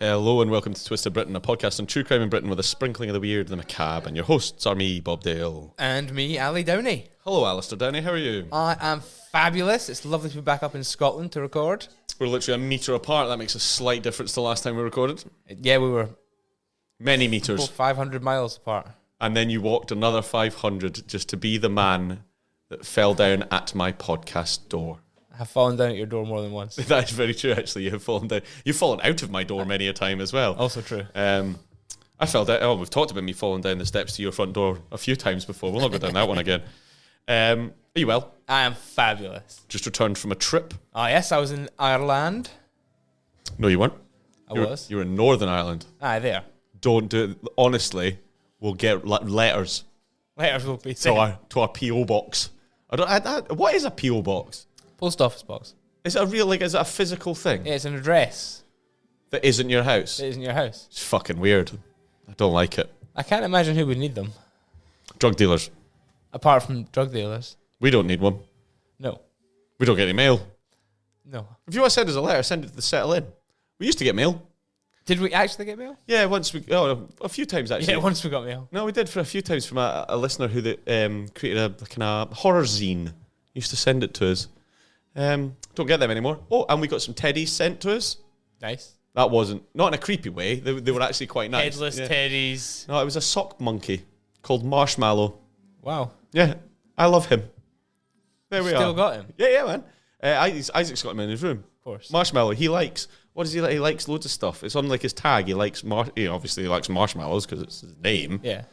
Hello and welcome to Twisted Britain, a podcast on true crime in Britain with a sprinkling of the weird and the macabre. And your hosts are me, Bob Dale. And me, Ali Downey. Hello, Alistair Downey. How are you? I am fabulous. It's lovely to be back up in Scotland to record. We're literally a metre apart. That makes a slight difference to the last time we recorded. Yeah, we were many metres. 500 miles apart. And then you walked another 500 just to be the man that fell down at my podcast door. I have fallen down at your door more than once. That is very true, actually. You have fallen down. You've fallen out of my door many a time as well. Also true. I fell down. Oh, we've talked about me falling down the steps to your front door a few times before. We'll not go down that one again. Are you well? I am fabulous. Just returned from a trip? Ah, yes, I was in Ireland. No, you weren't. You were in Northern Ireland. Aye, there. Don't do it. Honestly, we'll get letters. Letters will be to our P.O. box. What is a P.O. box? Post office box. Is it is it a physical thing? Yeah, it's an address. That isn't your house? It isn't your house. It's fucking weird. I don't like it. I can't imagine who would need them. Drug dealers. Apart from drug dealers. We don't need one. No. We don't get any mail. No. If you want to send us a letter, send it to the Settle In. We used to get mail. Did we actually get mail? Yeah, a few times actually. Yeah, once we got mail. No, we did for a few times from a listener who created a kind of horror zine. Used to send it to us. Don't get them anymore. Oh, and we got some teddies sent to us. Nice. That wasn't, not in a creepy way. They were actually quite nice. Headless teddies. No, it was a sock monkey called Marshmallow. Wow. Yeah, I love him. There we Still are. got him? Yeah, man. Isaac's got him in his room. Of course. Marshmallow, what does he like? He likes loads of stuff. It's on like his tag. He likes, obviously he likes marshmallows because it's his name. Yeah.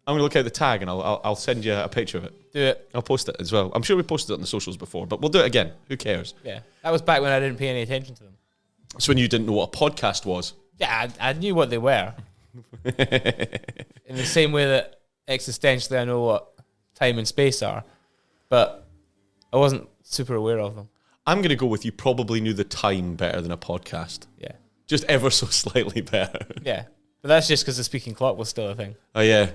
I'm going to look at the tag and I'll send you a picture of it. Do it. I'll post it as well. I'm sure we posted it on the socials before, but we'll do it again. Who cares? Yeah. That was back when I didn't pay any attention to them. It's when you didn't know what a podcast was. Yeah, I knew what they were. In the same way that existentially I know what time and space are, but I wasn't super aware of them. I'm going to go with you probably knew the time better than a podcast. Yeah. Just ever so slightly better. Yeah. But that's just because the speaking clock was still a thing. Oh, yeah.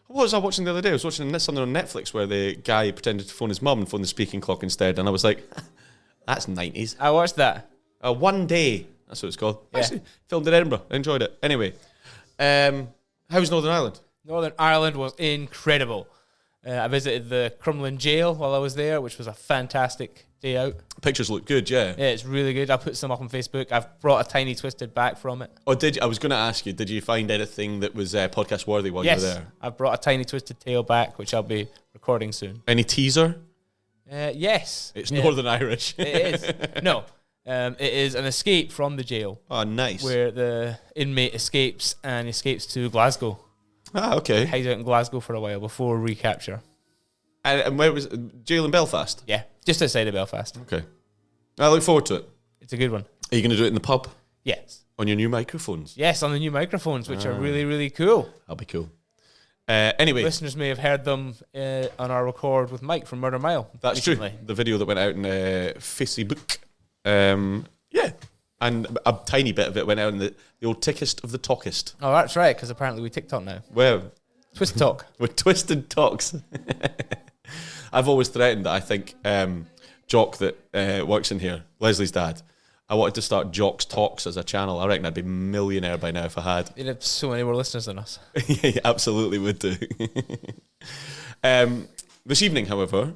What was I watching the other day? I was watching something on Netflix where the guy pretended to phone his mum and phoned the speaking clock instead, and I was like, that's 90s. I watched that. One Day. That's what it's called. Yeah. Actually, filmed in Edinburgh. I enjoyed it. Anyway, how's Northern Ireland? Northern Ireland was incredible. I visited the Crumbles jail while I was there, which was a fantastic day out. Pictures look good, yeah. Yeah, it's really good. I put some up on Facebook. I've brought a tiny twisted back from it. Oh, did you? I was going to ask you, did you find anything that was podcast worthy while you were there? I've brought a tiny twisted tail back, which I'll be recording soon. Any teaser? Yes. It's Northern Irish. It is. No. It is an escape from the jail. Oh, nice. Where the inmate escapes to Glasgow. Ah, okay. Hides out in Glasgow for a while before recapture. And where was it? Jail in Belfast? Yeah, just outside of Belfast. Okay. I look forward to it. It's a good one. Are you going to do it in the pub? Yes. On your new microphones? Yes, on the new microphones, which are really, really cool. That'll be cool. Anyway. Listeners may have heard them on our record with Mike from Murder Mile. That's recently. True. The video that went out in Facebook. Yeah. And a tiny bit of it went out in the old Tickest of the Talkest. Oh, that's right, because apparently we TikTok now. Well. Twist Talk. We're Twisted Talks. I've always threatened that I think Jock that works in here, Leslie's dad, I wanted to start Jock's Talks as a channel. I reckon I'd be a millionaire by now if I had. You'd have so many more listeners than us. Yeah, you absolutely would do. This evening, however,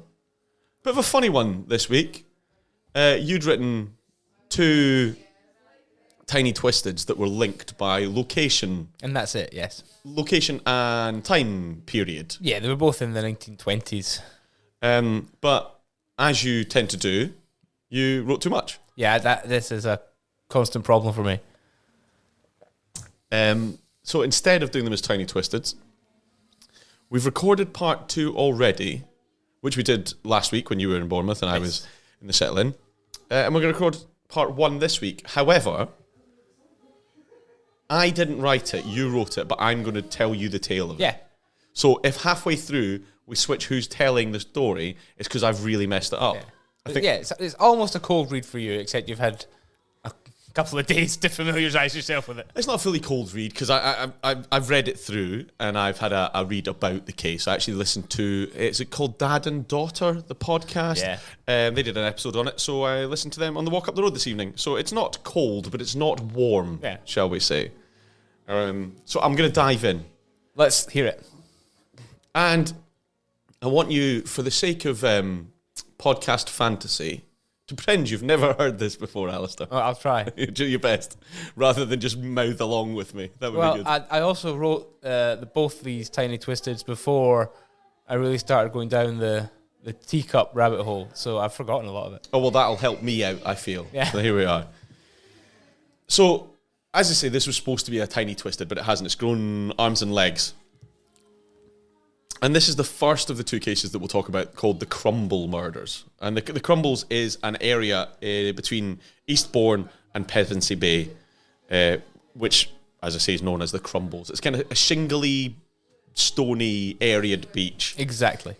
bit of a funny one this week. You'd written 2 tiny twisteds that were linked by location. And that's it, yes. Location and time period. Yeah, they were both in the 1920s. But as you tend to do, you wrote too much. Yeah, this is a constant problem for me. So instead of doing them as tiny twisteds, we've recorded part 2 already, which we did last week when you were in Bournemouth and I was in the Settle In. And we're going to record part 1 this week. However, I didn't write it, you wrote it, but I'm going to tell you the tale of it. Yeah. So if halfway through we switch who's telling the story, it's because I've really messed it up. Yeah. It's almost a cold read for you, except you've had a couple of days to familiarise yourself with it. It's not a fully cold read because I've read it through and I've had a read about the case. I actually listened to, is it called Dad and Daughter, the podcast? Yeah. They did an episode on it, so I listened to them on the walk up the road this evening. So it's not cold, but it's not warm, shall we say. So I'm going to dive in. Let's hear it. And I want you, for the sake of podcast fantasy, to pretend you've never heard this before, Alistair. Oh, I'll try. Do your best, rather than just mouth along with me. That would be good. I also wrote both these Tiny Twisteds before I really started going down the teacup rabbit hole, so I've forgotten a lot of it. Oh, well, that'll help me out, I feel. Yeah. So here we are. So, as I say, this was supposed to be a Tiny Twisted, but it hasn't. It's grown arms and legs. And this is the first of the two cases that we'll talk about, called the Crumbles Murders. And the Crumbles is an area between Eastbourne and Pevensey Bay, which, as I say, is known as the Crumbles. It's kind of a shingly, stony, arid beach. Exactly.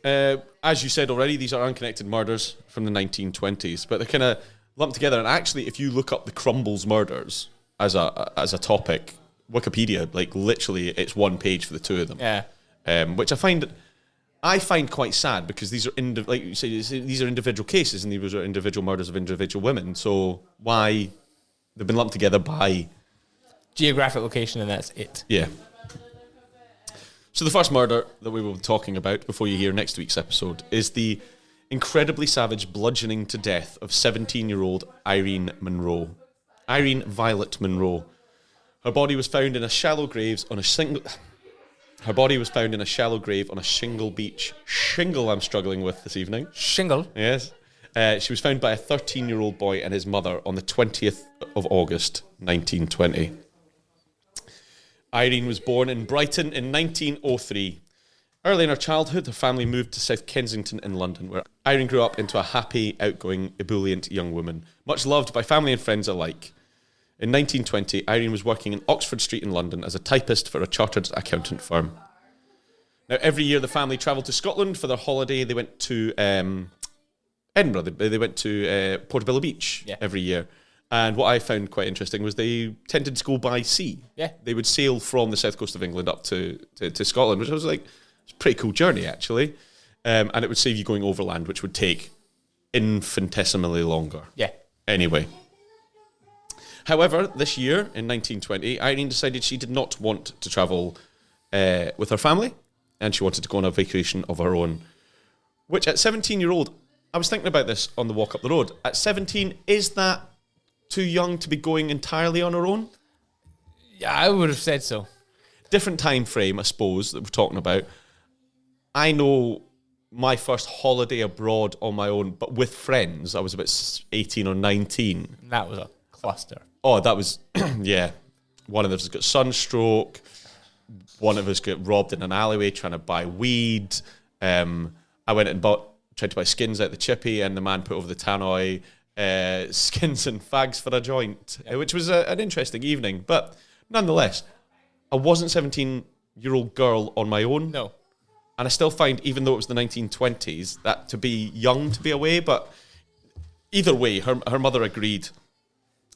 As you said already, these are unconnected murders from the 1920s, but they're kind of lumped together. And actually, if you look up the Crumbles Murders as a topic, Wikipedia, like literally, it's one page for the two of them. Yeah. Which I find quite sad, because these are like you say, these are individual cases and these are individual murders of individual women. So why they've been lumped together by geographic location, and that's it. Yeah. So the first murder that we will be talking about before you hear next week's episode is the incredibly savage bludgeoning to death of 17-year-old Irene Munro. Irene Violet Munro. Her body was found in a shallow grave on a single. Her body was found in a shallow grave on a shingle beach. Shingle I'm struggling with this evening. Shingle? Yes. She was found by a 13-year-old boy and his mother on the 20th of August, 1920. Irene was born in Brighton in 1903. Early in her childhood, her family moved to South Kensington in London, where Irene grew up into a happy, outgoing, ebullient young woman, much loved by family and friends alike. In 1920, Irene was working in Oxford Street in London as a typist for a chartered accountant firm. Now, every year the family travelled to Scotland for their holiday. They went to Edinburgh. They went to Portobello Beach every year. And what I found quite interesting was they tended to go by sea. Yeah. They would sail from the south coast of England up to Scotland, which I was like, it's a pretty cool journey, actually. And it would save you going overland, which would take infinitesimally longer. Yeah. Anyway. However, this year, in 1920, Irene decided she did not want to travel with her family, and she wanted to go on a vacation of her own. Which, at 17-year-old, I was thinking about this on the walk up the road. At 17, is that too young to be going entirely on her own? Yeah, I would have said so. Different time frame, I suppose, that we're talking about. I know my first holiday abroad on my own, but with friends, I was about 18 or 19. That was a cluster. Oh, that was, yeah. One of us got sunstroke. One of us got robbed in an alleyway trying to buy weed. I went and tried to buy skins out the chippy, and the man put over the tannoy skins and fags for a joint, which was an interesting evening. But nonetheless, I wasn't a 17-year-old girl on my own. No. And I still find, even though it was the 1920s, that to be young to be away. But either way, her mother agreed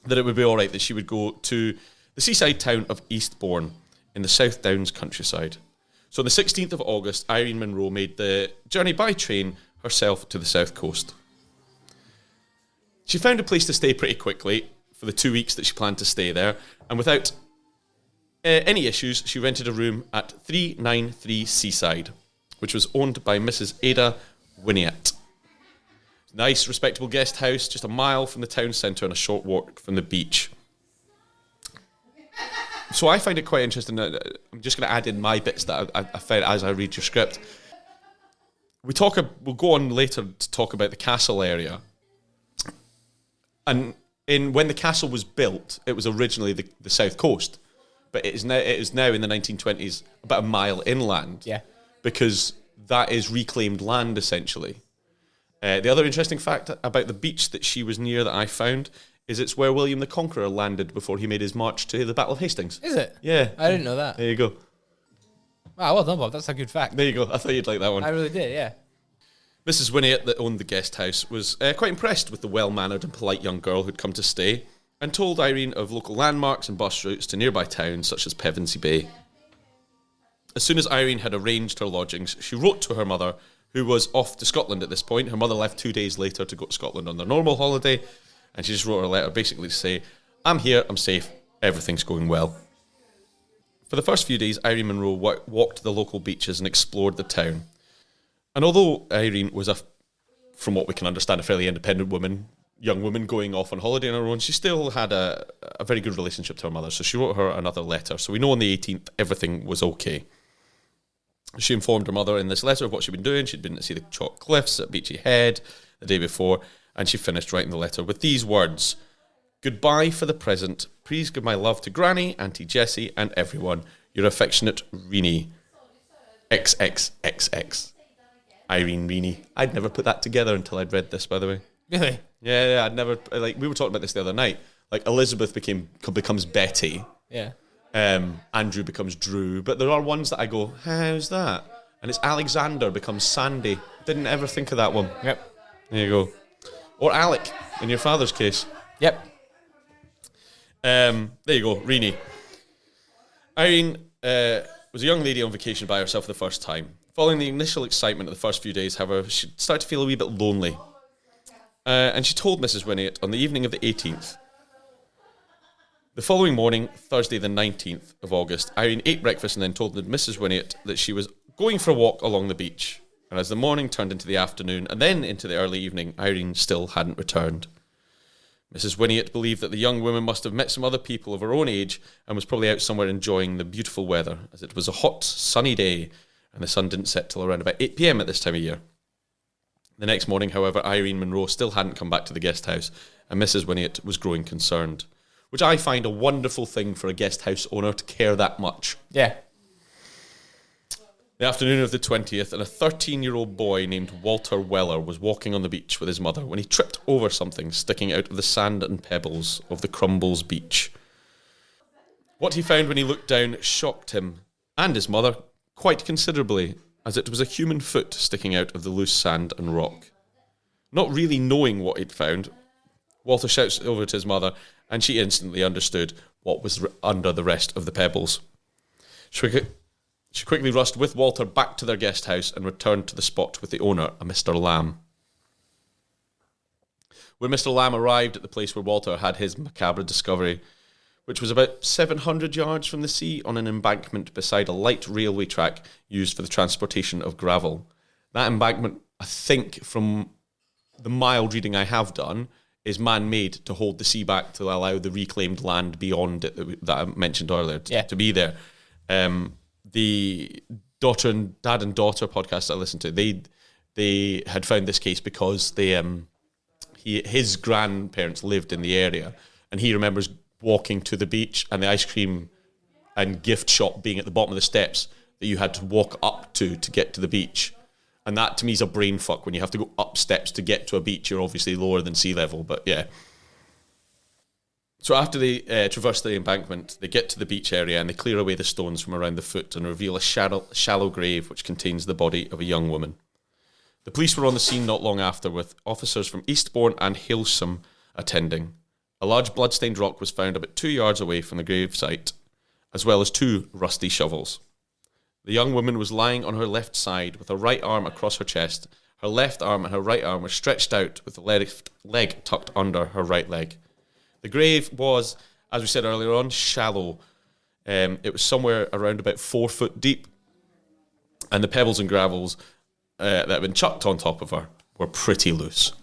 that it would be all right that she would go to the seaside town of Eastbourne in the South Downs countryside. So on the 16th of August, Irene Munro made the journey by train herself to the south coast. She found a place to stay pretty quickly for the 2 weeks that she planned to stay there, and without any issues, she rented a room at 393 Seaside, which was owned by Mrs. Ada Winiat. Nice, respectable guest house, just a mile from the town centre and a short walk from the beach. So I find it quite interesting. I'm just going to add in my bits that I found as I read your script. We'll go on later to talk about the castle area. And when the castle was built, it was originally the south coast, but it is now in the 1920s about a mile inland. Yeah, because that is reclaimed land essentially. The other interesting fact about the beach that she was near that I found is it's where William the Conqueror landed before he made his march to the Battle of Hastings. Is it? Yeah. I didn't know that. There you go. Wow, well done, Bob. That's a good fact. There you go. I thought you'd like that one. I really did, yeah. Mrs. Winiat, that owned the guest house, was quite impressed with the well-mannered and polite young girl who'd come to stay. and told Irene of local landmarks and bus routes to nearby towns such as Pevensey Bay. As soon as Irene had arranged her lodgings, she wrote to her mother, who was off to Scotland at this point. Her mother left 2 days later to go to Scotland on their normal holiday, and she just wrote her a letter basically to say, I'm here, I'm safe, everything's going well. For the first few days, Irene Munro walked the local beaches and explored the town. And although Irene was, from what we can understand, a fairly independent young woman going off on holiday on her own, she still had a very good relationship to her mother. So she wrote her another letter. So we know on the 18th, everything was okay. She informed her mother in this letter of what she'd been doing. She'd been to see the Chalk Cliffs at Beachy Head the day before, and she finished writing the letter with these words: "Goodbye for the present. Please give my love to Granny, Auntie Jessie, and everyone. Your affectionate Reenie. XXXX. Irene Reenie." I'd never put that together until I'd read this, by the way. Really? Yeah, I'd never, like, we were talking about this the other night. Like, Elizabeth becomes Betty. Yeah. Andrew becomes Drew, but there are ones that I go, how's that? And it's Alexander becomes Sandy. Didn't ever think of that one. Yep. There you go. Or Alec, in your father's case. Yep. There you go, Reenie. Irene was a young lady on vacation by herself for the first time. Following the initial excitement of the first few days, however, she started to feel a wee bit lonely. And she told Mrs. Winniett on the evening of the 18th. The following morning, Thursday the 19th of August, Irene ate breakfast and then told Mrs. Winniett that she was going for a walk along the beach. And as the morning turned into the afternoon and then into the early evening, Irene still hadn't returned. Mrs. Winniett believed that the young woman must have met some other people of her own age and was probably out somewhere enjoying the beautiful weather, as it was a hot, sunny day and the sun didn't set till around about 8 p.m. at this time of year. The next morning, however, Irene Munro still hadn't come back to the guest house, and Mrs. Winniett was growing concerned, which I find a wonderful thing for a guest house owner to care that much. Yeah. The afternoon of the 20th, and a 13-year-old boy named Walter Weller was walking on the beach with his mother when he tripped over something sticking out of the sand and pebbles of the Crumbles beach. What he found when he looked down shocked him and his mother quite considerably, as it was a human foot sticking out of the loose sand and rock. Not really knowing what he'd found, Walter shouts over to his mother, and she instantly understood what was under the rest of the pebbles. She quickly rushed with Walter back to their guest house and returned to the spot with the owner, a Mr. Lamb. When Mr. Lamb arrived at the place where Walter had his macabre discovery, which was about 700 yards from the sea on an embankment beside a light railway track used for the transportation of gravel. That embankment, I think, from the mild reading I have done, is man-made to hold the sea back to allow the reclaimed land beyond it that I mentioned earlier to be there. The Dad and Daughter podcast I listened to, they had found this case because his grandparents lived in the area, and he remembers walking to the beach and the ice cream and gift shop being at the bottom of the steps that you had to walk up to get to the beach. And that to me is a brain fuck. When you have to go up steps to get to a beach, you're obviously lower than sea level, but yeah. So after they traverse the embankment, they get to the beach area and they clear away the stones from around the foot and reveal a shallow grave which contains the body of a young woman. The police were on the scene not long after, with officers from Eastbourne and Halesome attending. A large blood-stained rock was found about 2 yards away from the grave site, as well as 2 rusty shovels. The young woman was lying on her left side with her right arm across her chest. Her left arm and her right arm were stretched out with the left leg tucked under her right leg. The grave was, as we said earlier on, shallow. It was somewhere around about 4 foot deep, and the pebbles and gravels that had been chucked on top of her were pretty loose.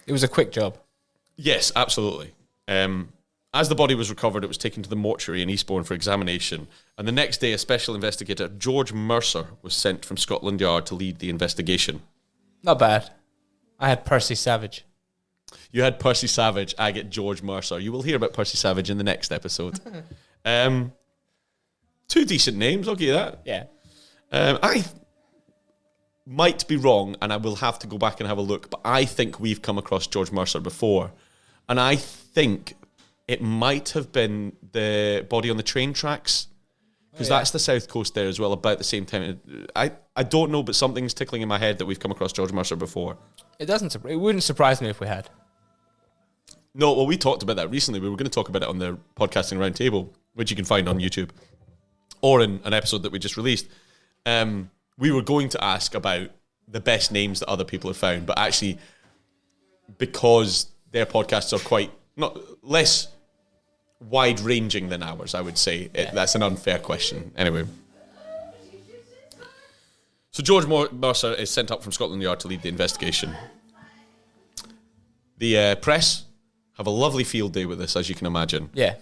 It was a quick job. Yes, absolutely. As the body was recovered, it was taken to the mortuary in Eastbourne for examination, and the next day a special investigator, George Mercer, was sent from Scotland Yard to lead the investigation. Not bad. I had Percy Savage. You had Percy Savage, I get George Mercer. You will hear about Percy Savage in the next episode. 2 decent names, I'll give you that. Yeah. I might be wrong, and I will have to go back and have a look, but I think we've come across George Mercer before, and I think it might have been the body on the train tracks, because that's the south coast there as well, about the same time. I don't know, but something's tickling in my head that we've come across George Mercer before. It wouldn't surprise me if we had. No, well, we talked about that recently. We were going to talk about it on the Podcasting Roundtable, which you can find on YouTube, or in an episode that we just released. We were going to ask about the best names that other people have found, but actually, because their podcasts are quite not less wide-ranging than ours, I would say that's an unfair question. Anyway, so George Mercer is sent up from Scotland Yard to lead the investigation. The press have a lovely field day with this, as you can imagine. Yeah.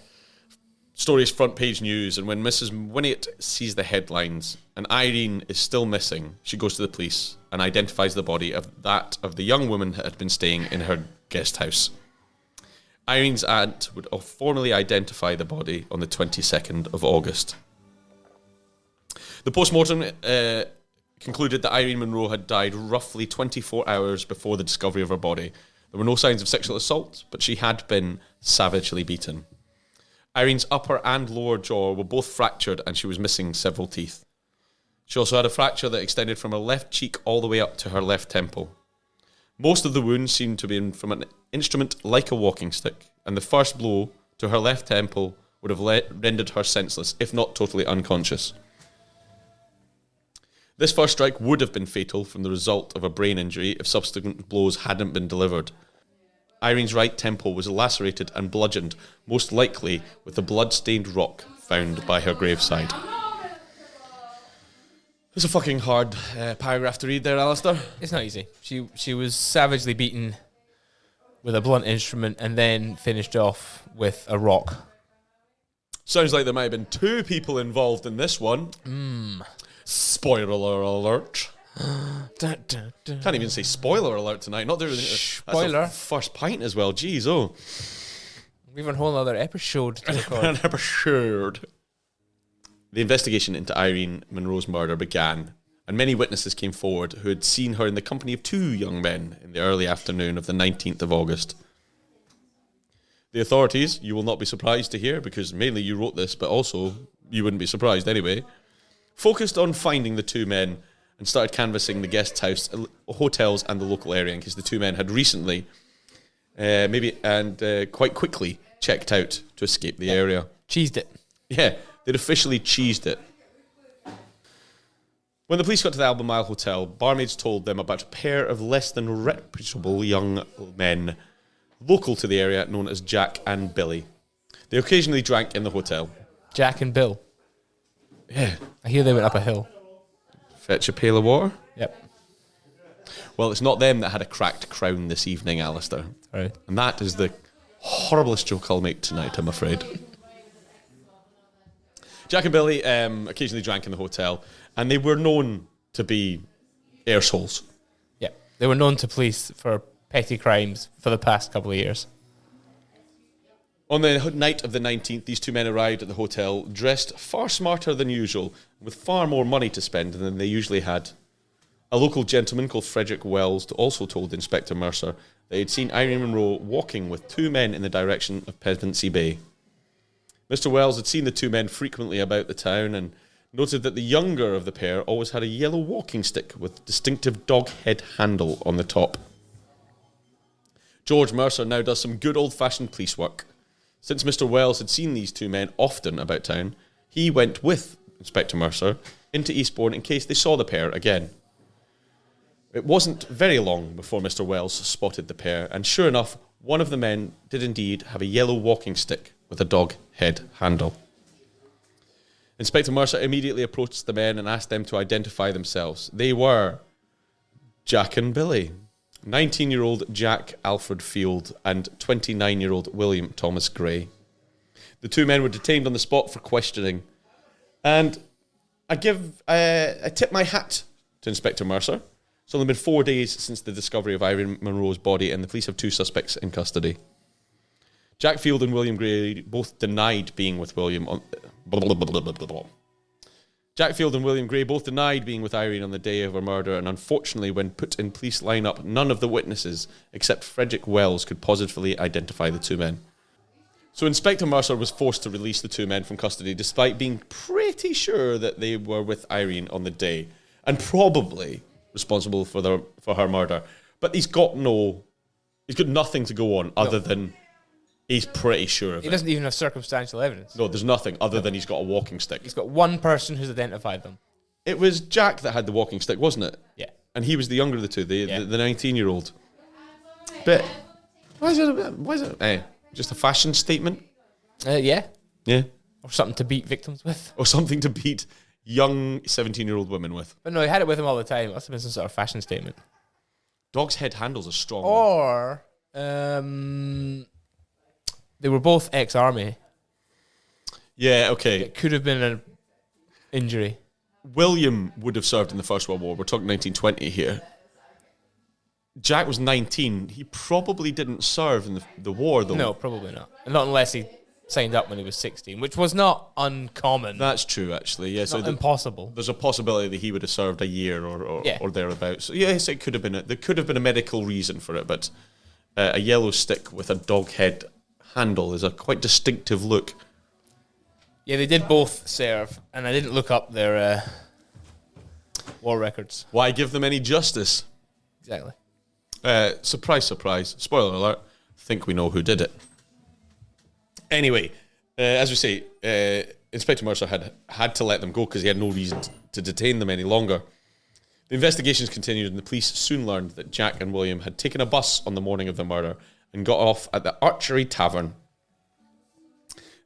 Story is front page news, and when Mrs. Winniett sees the headlines and Irene is still missing, she goes to the police and identifies the body of the young woman that had been staying in her guest house. Irene's aunt would formally identify the body on the 22nd of August. The post-mortem concluded that Irene Munro had died roughly 24 hours before the discovery of her body. There were no signs of sexual assault, but she had been savagely beaten. Irene's upper and lower jaw were both fractured and she was missing several teeth. She also had a fracture that extended from her left cheek all the way up to her left temple. Most of the wounds seemed to be from an instrument like a walking stick, and the first blow to her left temple would have rendered her senseless, if not totally unconscious. This first strike would have been fatal from the result of a brain injury if subsequent blows hadn't been delivered. Irene's right temple was lacerated and bludgeoned, most likely with the blood-stained rock found by her graveside. It's a fucking hard paragraph to read there, Alistair. It's not easy. She was savagely beaten with a blunt instrument and then finished off with a rock. Sounds like there might have been two people involved in this one. Spoiler alert. Dun, dun, dun. Can't even say spoiler alert tonight. Not doing Spoiler. That's the first pint as well. Jeez, oh. We have a whole other episode to record. An episode. The investigation into Irene Munro's murder began, and many witnesses came forward who had seen her in the company of two young men in the early afternoon of the 19th of August. The authorities, you will not be surprised to hear, because mainly you wrote this, but also you wouldn't be surprised anyway, focused on finding the two men and started canvassing the guest house, hotels, and the local area, in case the two men had recently, quite quickly, checked out to escape the area. Cheesed it. Yeah, they'd officially cheesed it. When the police got to the Albemarle Hotel, barmaids told them about a pair of less than reputable young men local to the area known as Jack and Billy. They occasionally drank in the hotel. Jack and Bill. Yeah. I hear they went up a hill. Fetch a pail of water? Yep. Well, it's not them that had a cracked crown this evening, Alistair. Right. And that is the horriblest joke I'll make tonight, I'm afraid. Jack and Billy occasionally drank in the hotel, and they were known to be arseholes. Yeah. They were known to police for petty crimes for the past couple of years. On the night of the 19th, these two men arrived at the hotel dressed far smarter than usual, with far more money to spend than they usually had. A local gentleman called Frederick Wells also told Inspector Mercer that he had seen Irene Munro walking with two men in the direction of Pevensey Bay. Mr. Wells had seen the two men frequently about the town and noted that the younger of the pair always had a yellow walking stick with distinctive dog head handle on the top. George Mercer now does some good old-fashioned police work. Since Mr. Wells had seen these two men often about town, he went with Inspector Mercer into Eastbourne in case they saw the pair again. It wasn't very long before Mr. Wells spotted the pair, and sure enough, one of the men did indeed have a yellow walking stick with a dog head handle. Inspector Mercer immediately approached the men and asked them to identify themselves. They were Jack and Billy, 19-year-old Jack Alfred Field and 29-year-old William Thomas Gray. The two men were detained on the spot for questioning, and I tip my hat to Inspector Mercer. It's only been 4 days since the discovery of Irene Munro's body, and the police have two suspects in custody. Jack Field and William Gray both denied being with Jack Field and William Gray both denied being with Irene on the day of her murder, and unfortunately, when put in police lineup, none of the witnesses, except Frederick Wells, could positively identify the two men. So Inspector Mercer was forced to release the two men from custody, despite being pretty sure that they were with Irene on the day, and probably responsible for her murder. But he's got nothing to go on other than He's pretty sure of He it. doesn't even have circumstantial evidence. No, there's nothing other than he's got a walking stick. He's got one person who's identified them. It was Jack that had the walking stick, wasn't it? Yeah. And he was the younger of the two, the 19-year-old. But why is it just a fashion statement? Yeah. Yeah. Or something to beat victims with. Or something to beat young 17-year-old women with. But no, he had it with him all the time. It must have been some sort of fashion statement. Dog's head handles a strong one. Or they were both ex-army. Yeah, okay. It could have been an injury. William would have served in the First World War. We're talking 1920 here. Jack was 19. He probably didn't serve in the war, though. No, probably not. Not unless he signed up when he was 16, which was not uncommon. That's true, actually. Yeah, Not impossible. There's a possibility that he would have served a year or thereabouts. So yes, it could have been. There could have been a medical reason for it, but a yellow stick with a dog head handle is a quite distinctive look. Yeah, they did both serve, and I didn't look up their war records. Why give them any justice? Exactly. Surprise, surprise. Spoiler alert. Think we know who did it. Anyway, as we say, Inspector Mercer had to let them go because he had no reason to detain them any longer. The investigations continued, and the police soon learned that Jack and William had taken a bus on the morning of the murder and got off at the Archery Tavern.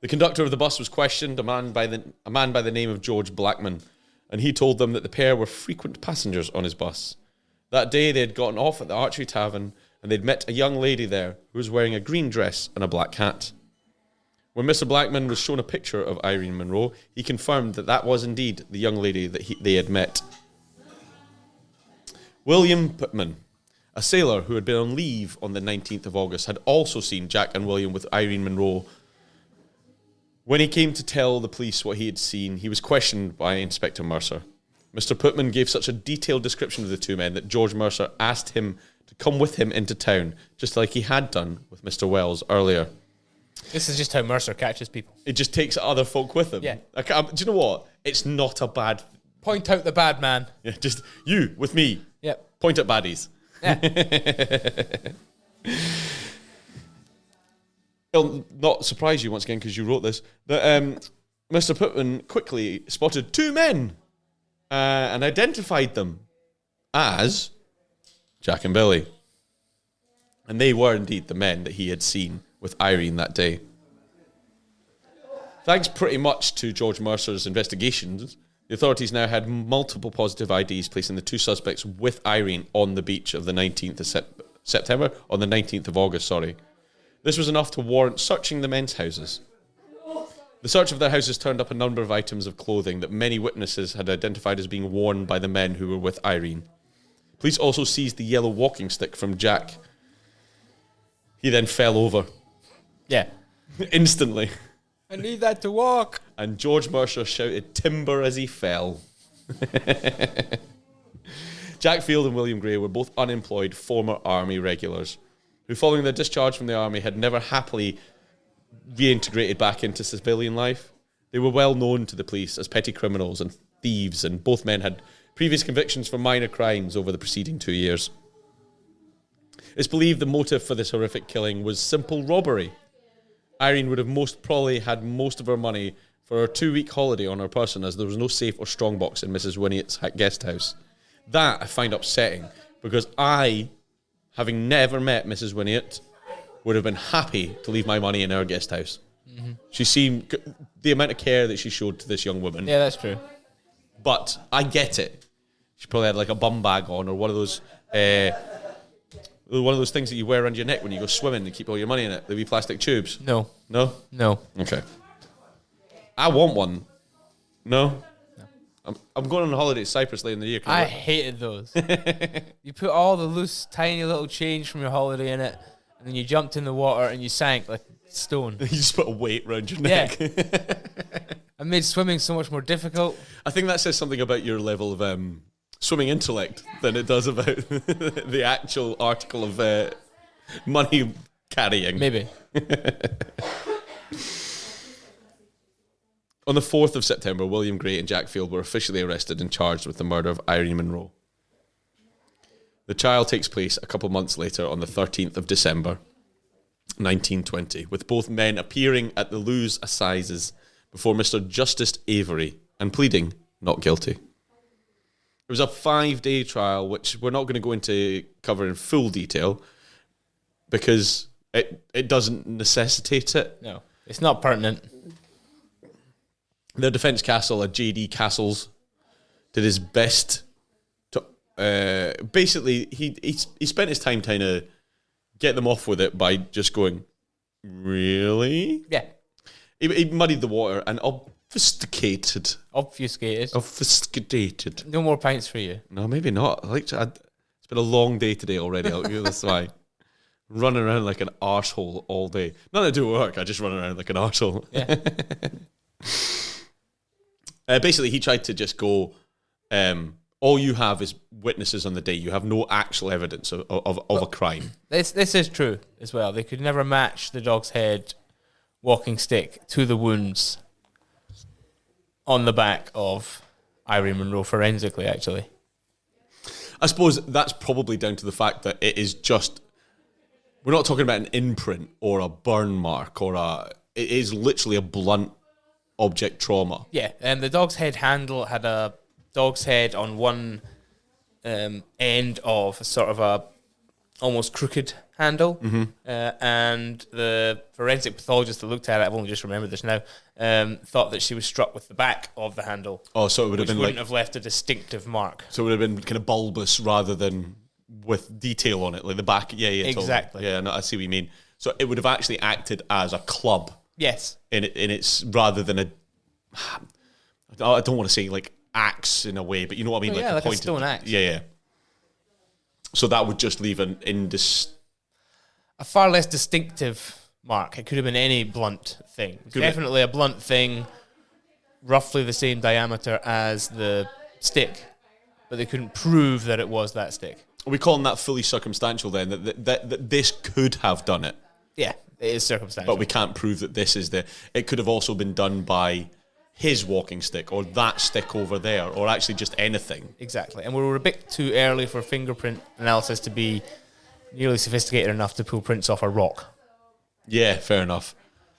The conductor of the bus was questioned, a man by the name of George Blackman, and he told them that the pair were frequent passengers on his bus. That day they had gotten off at the Archery Tavern, and they'd met a young lady there who was wearing a green dress and a black hat. When Mr. Blackman was shown a picture of Irene Munro, he confirmed that was indeed the young lady that they had met. William Putman, a sailor who had been on leave on the 19th of August, had also seen Jack and William with Irene Munro. When he came to tell the police what he had seen, he was questioned by Inspector Mercer. Mr. Putman gave such a detailed description of the two men that George Mercer asked him to come with him into town, just like he had done with Mr. Wells earlier. This is just how Mercer catches people. It just takes other folk with him. Yeah. Do you know what? It's not a bad... Point out the bad man. Yeah, just you with me. Yep. Point at baddies. Yeah. It'll not surprise you once again because you wrote this, that Mr. Putman quickly spotted two men and identified them as Jack and Billy. And they were indeed the men that he had seen with Irene that day. Thanks pretty much to George Mercer's investigations, the authorities now had multiple positive IDs placing the two suspects with Irene on the beach of the 19th of September, on the 19th of August, sorry. This was enough to warrant searching the men's houses. The search of their houses turned up a number of items of clothing that many witnesses had identified as being worn by the men who were with Irene. Police also seized the yellow walking stick from Jack. He then fell over. Yeah. Instantly. I need that to walk. And George Mercer shouted timber as he fell. Jack Field and William Gray were both unemployed former army regulars who, following their discharge from the army, had never happily reintegrated back into civilian life. They were well known to the police as petty criminals and thieves, and both men had previous convictions for minor crimes over the preceding 2 years. It's believed the motive for this horrific killing was simple robbery. Irene would have most probably had most of her money for her 2-week holiday on her person, as there was no safe or strongbox in Mrs. Winnett's guest house. That I find upsetting, because I, having never met Mrs. Winnett, would have been happy to leave my money in her guest house. Mm-hmm. She seemed... the amount of care that she showed to this young woman. Yeah, that's true. But I get it. She probably had like a bum bag on, or one of those things that you wear around your neck when you go swimming and keep all your money in it. There'd be plastic tubes. No. No? No. Okay. I want one. No? I'm going on holiday to Cyprus later in the year. I hated those. You put all the loose, tiny little change from your holiday in it, and then you jumped in the water and you sank like stone. You just put a weight around your neck. Yeah. It made swimming so much more difficult. I think that says something about your level of swimming intellect than it does about the actual article of money carrying. Maybe. On the 4th of September, William Gray and Jack Field were officially arrested and charged with the murder of Irene Munro. The trial takes place a couple months later on the 13th of December. 1920, with both men appearing at the Lewes Assizes before Mr. Justice Avery and pleading not guilty. It was a 5-day trial, which we're not going to go into cover in full detail because it doesn't necessitate it. No, it's not pertinent. The defence counsel, J.D. Castles, did his best to... basically, he spent his time trying to get them off with it by just going, really? Yeah. He muddied the water and obfuscated. No more pints for you. No, maybe not. It's been a long day today already. That's why. Running around like an arsehole all day. Not to do work, I just run around like an arsehole. Yeah. Basically, he tried to just go, all you have is witnesses on the day. You have no actual evidence of a crime. This is true as well. They could never match the dog's head walking stick to the wounds on the back of Irene Munro forensically, actually. I suppose that's probably down to the fact that it is just... We're not talking about an imprint or a burn mark it is literally a blunt object trauma. Yeah, and the dog's head handle had a dog's head on one end of sort of a almost crooked handle, and the forensic pathologist that looked at it, I've only just remembered this now, thought that she was struck with the back of the handle. Oh, so it would have been wouldn't have left a distinctive mark. So it would have been kind of bulbous rather than with detail on it, like the back. Yeah, exactly. Totally. Yeah, no, I see what you mean. So it would have actually acted as a club. Yes. In its rather than a... I don't want to say like axe in a way, but you know what I mean? Like a stone axe. Yeah. So that would just leave a far less distinctive mark. It could have been any blunt thing. Definitely a blunt thing, roughly the same diameter as the stick, but they couldn't prove that it was that stick. Are we calling that fully circumstantial then? That this could have done it? Yeah, it is circumstantial. But we can't prove that this is it could have also been done by his walking stick or that stick over there or actually just anything. Exactly. And we were a bit too early for fingerprint analysis to be nearly sophisticated enough to pull prints off a rock. Yeah, fair enough.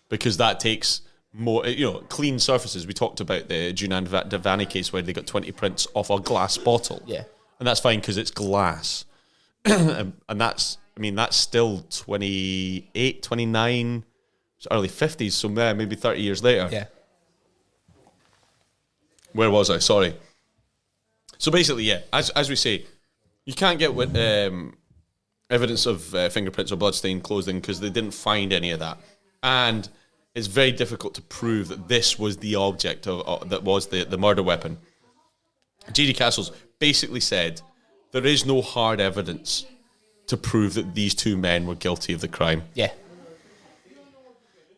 Because that takes more, clean surfaces. We talked about the Junan Devani case where they got 20 prints off a glass bottle. Yeah. And that's fine because it's glass. And that's still 28, 29, early 50s, so maybe 30 years later. Yeah. Where was I? Sorry. So basically, yeah, as we say, you can't get evidence of fingerprints or bloodstained clothing because they didn't find any of that. And it's very difficult to prove that this was the object that was the murder weapon. J.D. Castles basically said there is no hard evidence to prove that these two men were guilty of the crime. Yeah.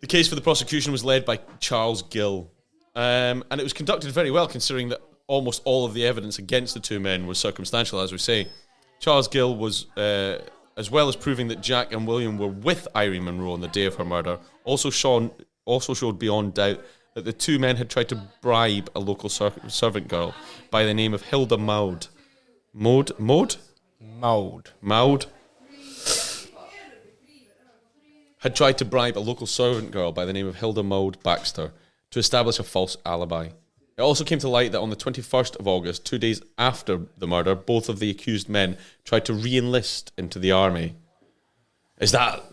The case for the prosecution was led by Charles Gill, and it was conducted very well considering that almost all of the evidence against the two men was circumstantial, as we say. Charles Gill was, as well as proving that Jack and William were with Irene Munro on the day of her murder, also showed beyond doubt that the two men had tried to bribe a local servant girl by the name of Hilda Maud. Maud? Had tried to bribe a local servant girl by the name of Hilda Maud Baxter to establish a false alibi. It also came to light that on the 21st of August, 2 days after the murder, both of the accused men tried to re-enlist into the army. Is that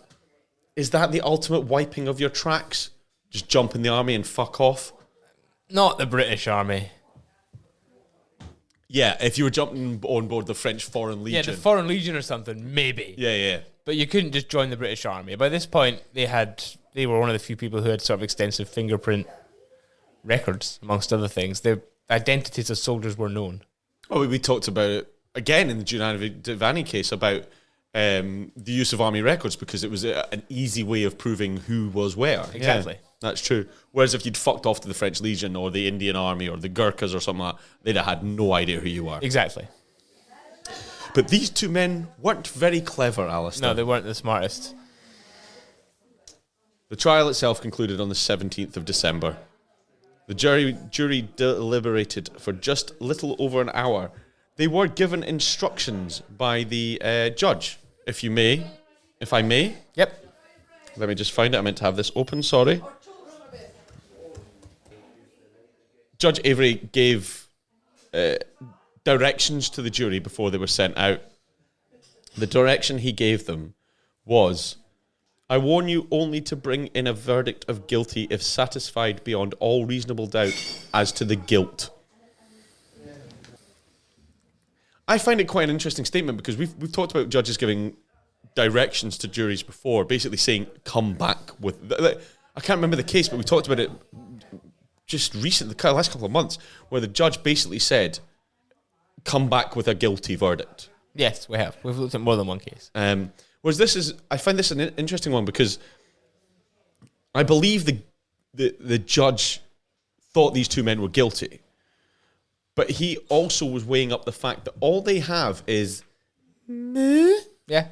the ultimate wiping of your tracks? Just jump in the army and fuck off? Not the British Army. Yeah, if you were jumping on board the French Foreign Legion. Yeah, the Foreign Legion or something, maybe. Yeah. But you couldn't just join the British Army. By this point, they were one of the few people who had sort of extensive fingerprint records, amongst other things. The identities of soldiers were known. Oh, we talked about it again in the Junan Devani case about the use of army records because it was an easy way of proving who was where. Exactly. Yeah, that's true. Whereas if you'd fucked off to the French Legion or the Indian Army or the Gurkhas or something like that, they'd have had no idea who you were. Exactly. But these two men weren't very clever, Alistair. No, they weren't the smartest. The trial itself concluded on the 17th of December. The jury deliberated for just little over an hour. They were given instructions by the judge, if I may. Yep. Let me just find it. I meant to have this open, sorry. Judge Avery gave directions to the jury before they were sent out. The direction he gave them was, I warn you only to bring in a verdict of guilty if satisfied beyond all reasonable doubt as to the guilt. I find it quite an interesting statement because we've talked about judges giving directions to juries before, basically saying, come back with... I can't remember the case, but we talked about it just recently, the last couple of months, where the judge basically said, come back with a guilty verdict. Yes, we have. We've looked at more than one case. Whereas I find this an interesting one because I believe the judge thought these two men were guilty, but he also was weighing up the fact that all they have is Yeah.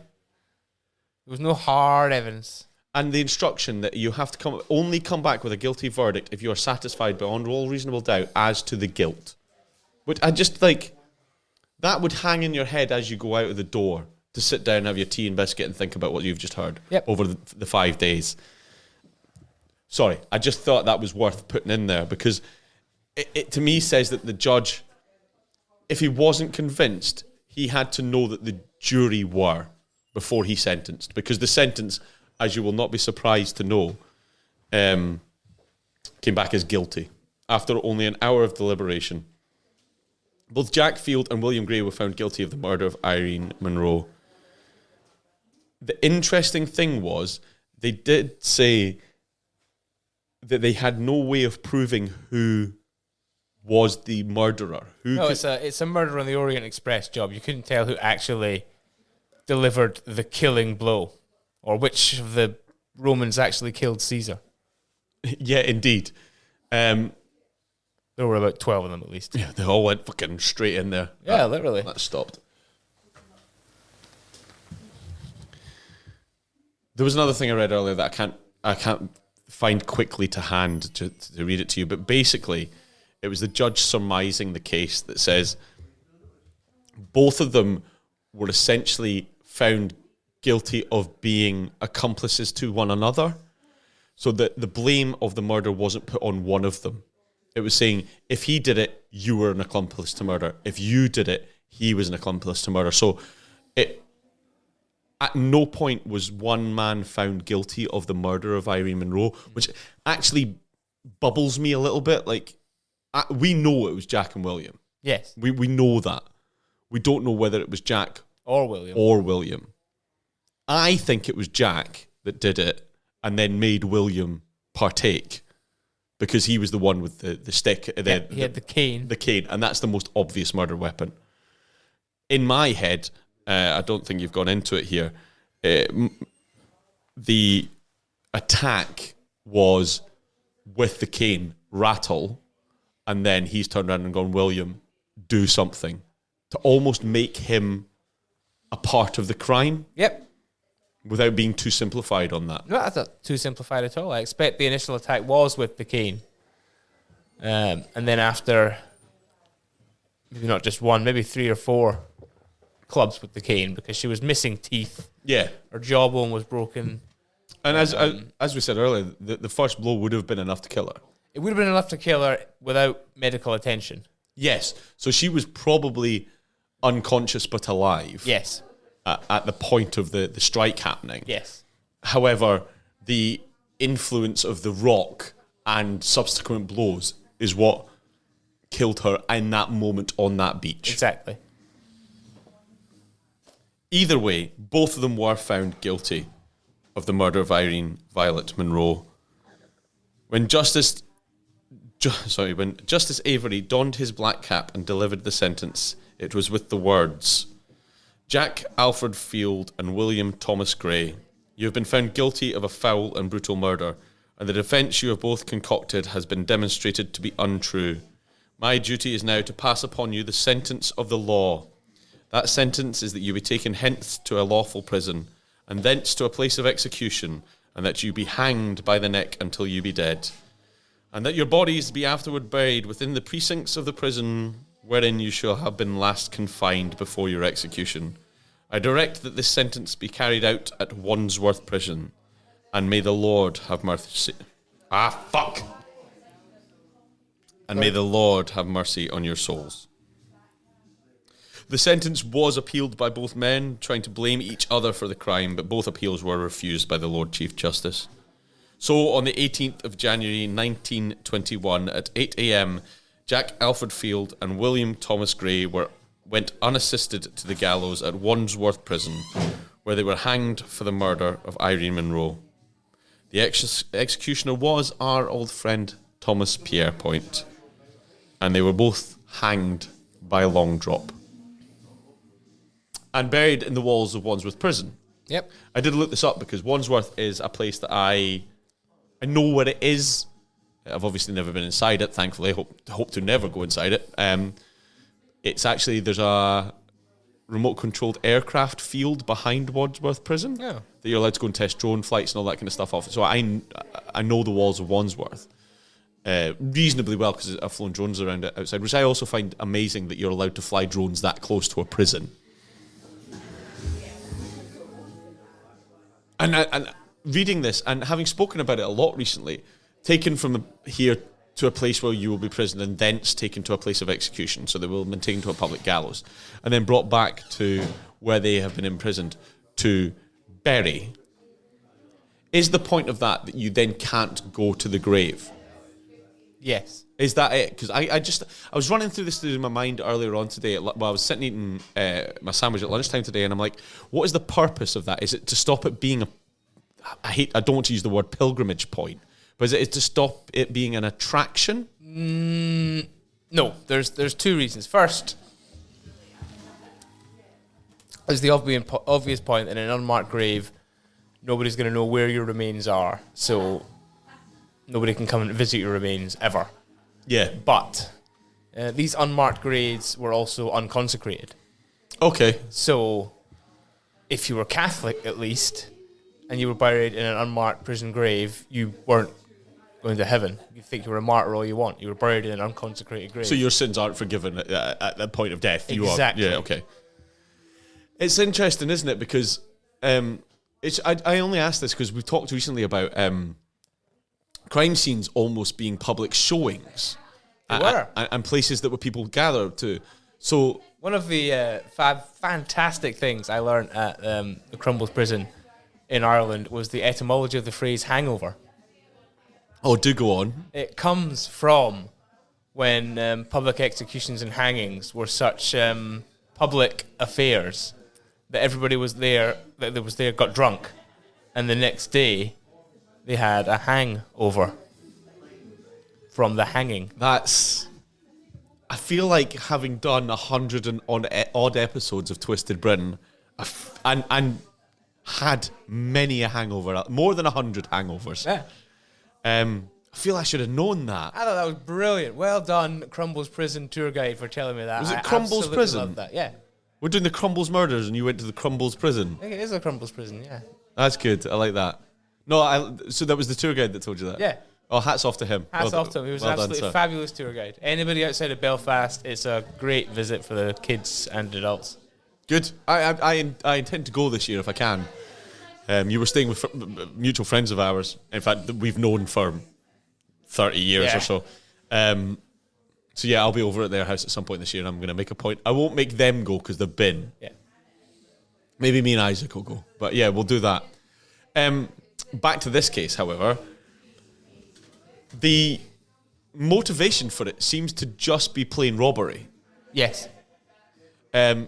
There was no hard evidence. And the instruction that you have to only come back with a guilty verdict if you are satisfied beyond all reasonable doubt as to the guilt. Which I just that would hang in your head as you go out of the door to sit down, have your tea and biscuit and think about what you've just heard over the 5 days. Sorry, I just thought that was worth putting in there because it to me says that the judge, if he wasn't convinced, he had to know that the jury were before he sentenced, because the sentence, as you will not be surprised to know, came back as guilty after only an hour of deliberation. Both Jack Field and William Gray were found guilty of the murder of Irene Munro. The interesting thing was, they did say that they had no way of proving who was the murderer. It's a murder on the Orient Express job. You couldn't tell who actually delivered the killing blow, or which of the Romans actually killed Caesar. Yeah, indeed. There were about 12 of them at least. Yeah, they all went fucking straight in there. Yeah, literally. That stopped. There was another thing I read earlier that I can't find quickly to hand to read it to you, but basically it was the judge surmising the case that says both of them were essentially found guilty of being accomplices to one another, so that the blame of the murder wasn't put on one of them. It was saying, if he did it, you were an accomplice to murder. If you did it, he was an accomplice to murder. So at no point was one man found guilty of the murder of Irene Munro, which actually bubbles me a little bit. We know it was Jack and William. Yes. We know that. We don't know whether it was Jack or William. I think it was Jack that did it and then made William partake, because he was the one with the stick. He had the cane. The cane, and that's the most obvious murder weapon. In my head, I don't think you've gone into it here, the attack was with the cane, rattle, and then he's turned around and gone, William, do something, to almost make him a part of the crime. Yep. Without being too simplified on that. No, that's not too simplified at all. I expect the initial attack was with the cane. And then after, maybe not just one, maybe 3 or 4 clubs with the cane, because she was missing teeth. Yeah. Her jawbone was broken. And as we said earlier, the first blow would have been enough to kill her. It would have been enough to kill her without medical attention. Yes. So she was probably unconscious but alive. Yes. At the point of the strike happening. Yes. However, the influence of the rock and subsequent blows is what killed her in that moment on that beach. Exactly. Either way, both of them were found guilty of the murder of Irene Violet Munro. When Justice Avery donned his black cap and delivered the sentence, it was with the words, Jack Alfred Field and William Thomas Gray, you have been found guilty of a foul and brutal murder, and the defence you have both concocted has been demonstrated to be untrue. My duty is now to pass upon you the sentence of the law. That sentence is that you be taken hence to a lawful prison, and thence to a place of execution, and that you be hanged by the neck until you be dead, and that your bodies be afterward buried within the precincts of the prison wherein you shall have been last confined before your execution. I direct that this sentence be carried out at Wandsworth Prison, and may the Lord have mercy. Fuck. And may the Lord have mercy on your souls. The sentence was appealed by both men, trying to blame each other for the crime, but both appeals were refused by the Lord Chief Justice. So, on the 18th of January 1921 at 8 a.m., Jack Alfred Field and William Thomas Gray went unassisted to the gallows at Wandsworth Prison, where they were hanged for the murder of Irene Munro. The executioner was our old friend Thomas Pierrepoint, and they were both hanged by long drop and buried in the walls of Wandsworth Prison. Yep. I did look this up because Wandsworth is a place that I know where it is. I've obviously never been inside it, thankfully. Hope to never go inside it. It's actually, there's a remote-controlled aircraft field behind Wandsworth Prison that you're allowed to go and test drone flights and all that kind of stuff off. So I know the walls of Wandsworth reasonably well because I've flown drones around it outside, which I also find amazing that you're allowed to fly drones that close to a prison. And reading this and having spoken about it a lot recently, taken from here to a place where you will be imprisoned and thence taken to a place of execution, so they will be taken to a public gallows, and then brought back to where they have been imprisoned to bury. Is the point of that you then can't go to the grave? Yes. Is that it? Because I was running through this through my mind earlier on today while I was sitting eating my sandwich at lunchtime today, and I'm like, what is the purpose of that? Is it to stop it being I don't want to use the word pilgrimage point, but is it to stop it being an attraction? No, there's two reasons. First, there's the obvious point in an unmarked grave, nobody's going to know where your remains are, so nobody can come and visit your remains ever. Yeah. But these unmarked graves were also unconsecrated. Okay. So if you were Catholic, at least, and you were buried in an unmarked prison grave, you weren't going to heaven. You think you were a martyr all you want. You were buried in an unconsecrated grave. So your sins aren't forgiven at the point of death. Exactly. You are. Yeah, okay. It's interesting, isn't it? Because I only asked this because we've talked recently about crime scenes almost being public showings. And places that where people gather to. So one of the fantastic things I learned at the Crumbles prison in Ireland was the etymology of the phrase hangover. Oh, do go on. It comes from when public executions and hangings were such public affairs that everybody was there, got drunk, and the next day they had a hangover from the hanging. I feel like having done 100 and odd episodes of Twisted Britain, and had many a hangover, more than 100 hangovers. Yeah. I feel I should have known that. I thought that was brilliant. Well done, Crumbles Prison tour guide, for telling me that. Was it Crumbles Prison? Loved that. Yeah. We're doing the Crumbles Murders, and you went to the Crumbles Prison. I think it is a Crumbles Prison. Yeah. That's good. I like that. No, so that was the tour guide that told you that. Yeah. Oh, hats off to him. Hats off to him. He was an absolutely fabulous tour guide. Anybody outside of Belfast, it's a great visit for the kids and adults. Good. I intend to go this year if I can. You were staying with mutual friends of ours. In fact, we've known for 30 years or so. So yeah, I'll be over at their house at some point this year, and I'm going to make a point. I won't make them go because they've been. Yeah. Maybe me and Isaac will go. But yeah, we'll do that. Back to this case, however. The motivation for it seems to just be plain robbery. Yes.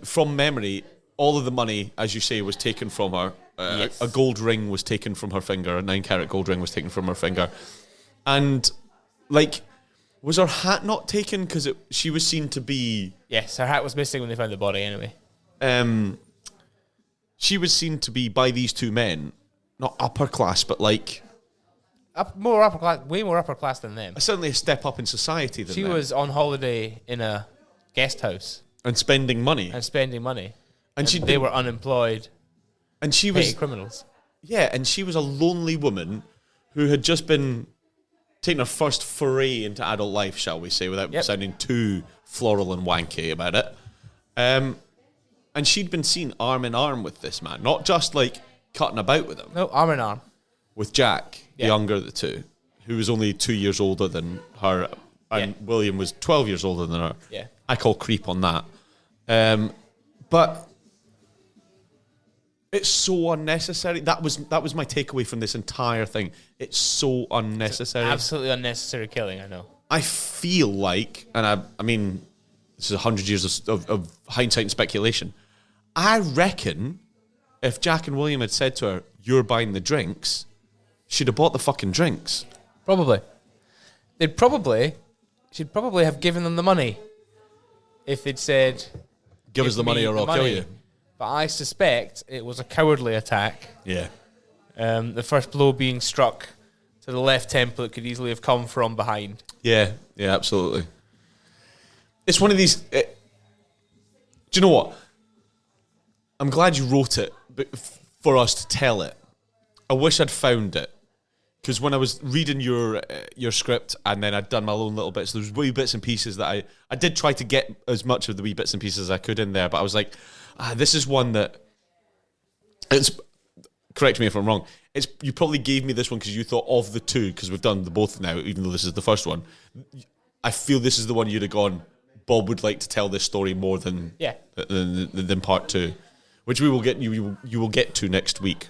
From memory, all of the money, as you say, was taken from her. Yes. A gold ring was taken from her finger. A 9-carat gold ring was taken from her finger. And, was her hat not taken because she was seen to be... Yes, her hat was missing when they found the body anyway. She was seen to be, by these two men, not upper class, but more upper class, way more upper class than them. Certainly a step up in society than them. She was on holiday in a guest house. And spending money. And they were unemployed. And she was... criminals. Yeah, and she was a lonely woman who had just been taking her first foray into adult life, shall we say, without sounding too floral and wanky about it. And she'd been seen arm in arm with this man, not just cutting about with him. No, arm in arm. with Jack, the younger of the two, who was only 2 years older than her, and William was 12 years older than her. Yeah. I call creep on that. But it's so unnecessary. That was my takeaway from this entire thing. It's so unnecessary. Absolutely unnecessary killing, I know. I feel like, and I mean, this is 100 years of hindsight and speculation. I reckon if Jack and William had said to her, "You're buying the drinks," she'd have bought the fucking drinks. Probably. She'd probably have given them the money if they'd said, Give us the money or I'll kill you. But I suspect it was a cowardly attack. Yeah. The first blow being struck to the left temple, it could easily have come from behind. Yeah, absolutely. It's one of these... do you know what? I'm glad you wrote it but for us to tell it. I wish I'd found it. Because when I was reading your script and then I'd done my own little bits, there was wee bits and pieces that I did try to get as much of the wee bits and pieces as I could in there, but I was like, this is one that... Correct me if I'm wrong. You probably gave me this one because you thought of the two, because we've done the both now, even though this is the first one. I feel this is the one you'd have gone, Bob would like to tell this story more than part two, which we will get you will get to next week,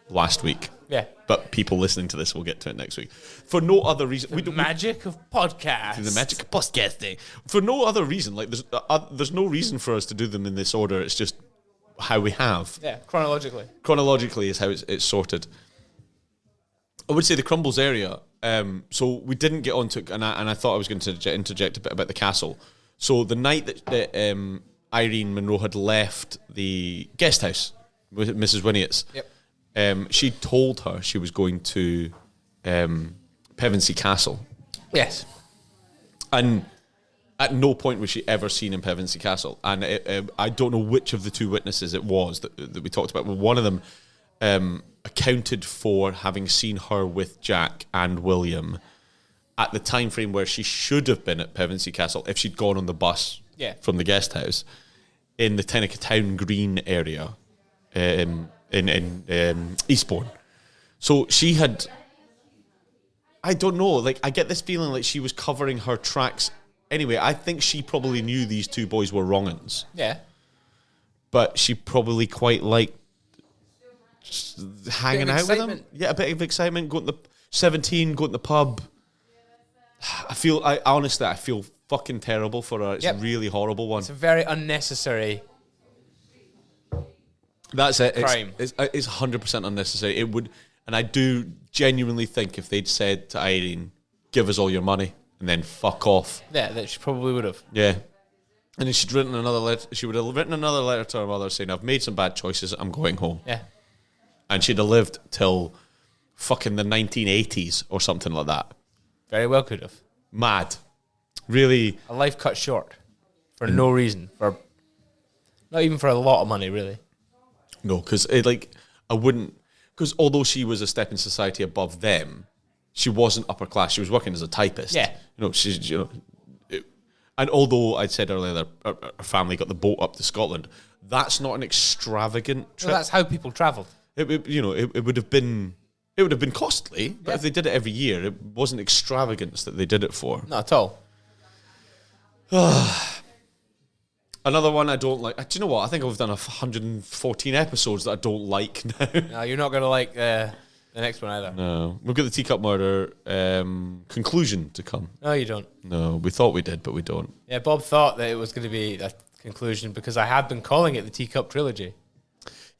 last week. Yeah. But people listening to this will get to it next week. For no other reason. The magic of podcasting. The magic of podcasting. For no other reason. Like there's no reason for us to do them in this order. It's just how we have. Yeah, chronologically. Chronologically is how it's sorted. I would say the Crumbles area. So we didn't get onto, and I thought I was going to interject a bit about the castle. So the night that Irene Munro had left the guest house with Mrs. Winniet's, she told her she was going to Pevensey Castle. Yes. And at no point was she ever seen in Pevensey Castle. And I don't know which of the two witnesses it was that we talked about, but one of them accounted for having seen her with Jack and William at the time frame where she should have been at Pevensey Castle if she'd gone on the bus from the guest house in the Tennica Town Green area in Eastbourne. So she had, I don't know, like I get this feeling like she was covering her tracks. Anyway, I think she probably knew these two boys were wrong-uns. Yeah. But she probably quite liked hanging out with them. Yeah, a bit of excitement, going to the 17, going to the pub. I honestly feel fucking terrible for her. It's a really horrible one. It's a very unnecessary That's it. crime. It's 100% unnecessary. It would, and I do genuinely think if they'd said to Irene, "Give us all your money," and then fuck off. Yeah, that she probably would have. Yeah. And then she'd written another letter. She would have written another letter to her mother saying, "I've made some bad choices. I'm going home." Yeah. And she'd have lived till fucking the 1980s or something like that. Very well could have. Mad. Really. A life cut short for no reason. For not even for a lot of money, really. No, because I wouldn't. Because although she was a step in society above them, she wasn't upper class. She was working as a typist. Yeah. And although I'd said earlier that her family got the boat up to Scotland, that's not an extravagant trip. Well, that's how people travelled. It would have been costly, but if they did it every year, it wasn't extravagance that they did it for. Not at all. Another one I don't like. Do you know what? I think I've done 114 episodes that I don't like now. No, you're not going to like the next one either. No. We've got the Teacup Murder conclusion to come. No, you don't. No, we thought we did, but we don't. Yeah, Bob thought that it was going to be a conclusion because I had been calling it the Teacup Trilogy.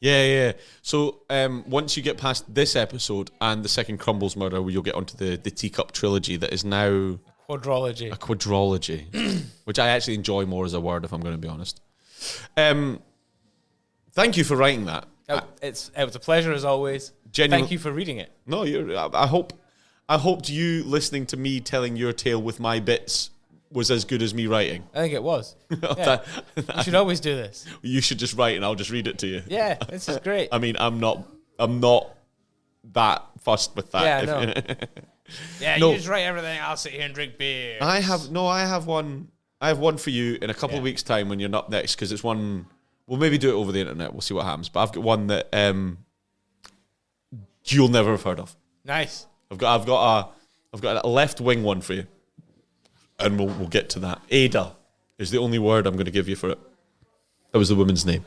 Yeah. So once you get past this episode and the second Crumbles Murder, you'll get onto the Teacup Trilogy that is now... Quadrology. A quadrology, which I actually enjoy more as a word, if I'm going to be honest. Thank you for writing that. It was a pleasure as always. Thank you for reading it. No, I hoped you listening to me telling your tale with my bits was as good as me writing. I think it was. Yeah. You should always do this. You should just write and I'll just read it to you. Yeah, this is great. I mean, I'm not that fussed with that. Yeah, no. Yeah, No. you just write everything. I'll sit here and drink beer. I have one. I have one for you in a couple of weeks' time when you're not next, because it's one. We'll maybe do it over the internet. We'll see what happens. But I've got one that you'll never have heard of. Nice. I've got a left wing one for you, and we'll get to that. Ada is the only word I'm going to give you for it. That was the woman's name.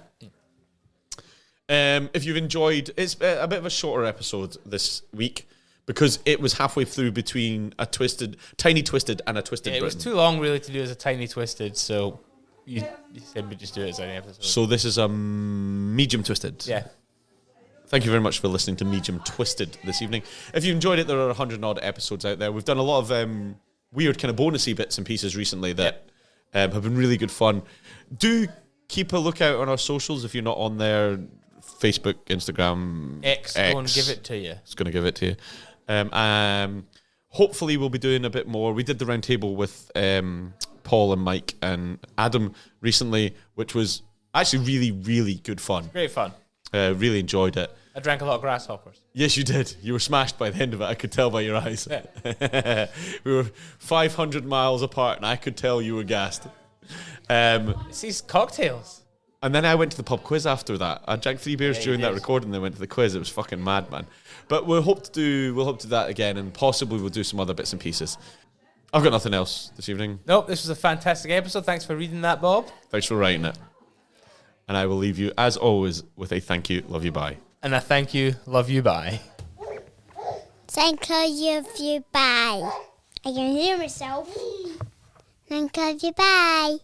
If you've enjoyed, it's a bit of a shorter episode this week because it was halfway through between Tiny Twisted and a Twisted It Britain. was too long, really, to do as a Tiny Twisted, so you said we just do it as any episode. So this is a medium twisted. Yeah. Thank you very much for listening to Medium Twisted this evening. If you enjoyed it, there are 100 odd episodes out there. We've done a lot of weird kind of bonusy bits and pieces recently that have been really good fun. Do keep a lookout on our socials if you're not on there. Facebook, Instagram, X. Go and give it to you. It's going to give it to you. Hopefully we'll be doing a bit more. We did the round table with Paul and Mike and Adam recently, which was actually really, really good fun. Great fun. Really enjoyed it. I drank a lot of grasshoppers. Yes, you did. You were smashed by the end of it. I could tell by your eyes. Yeah. We were 500 miles apart, and I could tell you were gassed. It's these cocktails. And then I went to the pub quiz after that. I drank 3 beers during that recording, then went to the quiz. It was fucking mad, man. But we'll hope to do that again, and possibly we'll do some other bits and pieces. I've got nothing else this evening. Nope, this was a fantastic episode. Thanks for reading that, Bob. Thanks for writing it. And I will leave you, as always, with a thank you, love you, bye. And a thank you, love you, bye. Thank you, love you, bye. I can hear myself. Thank you, bye.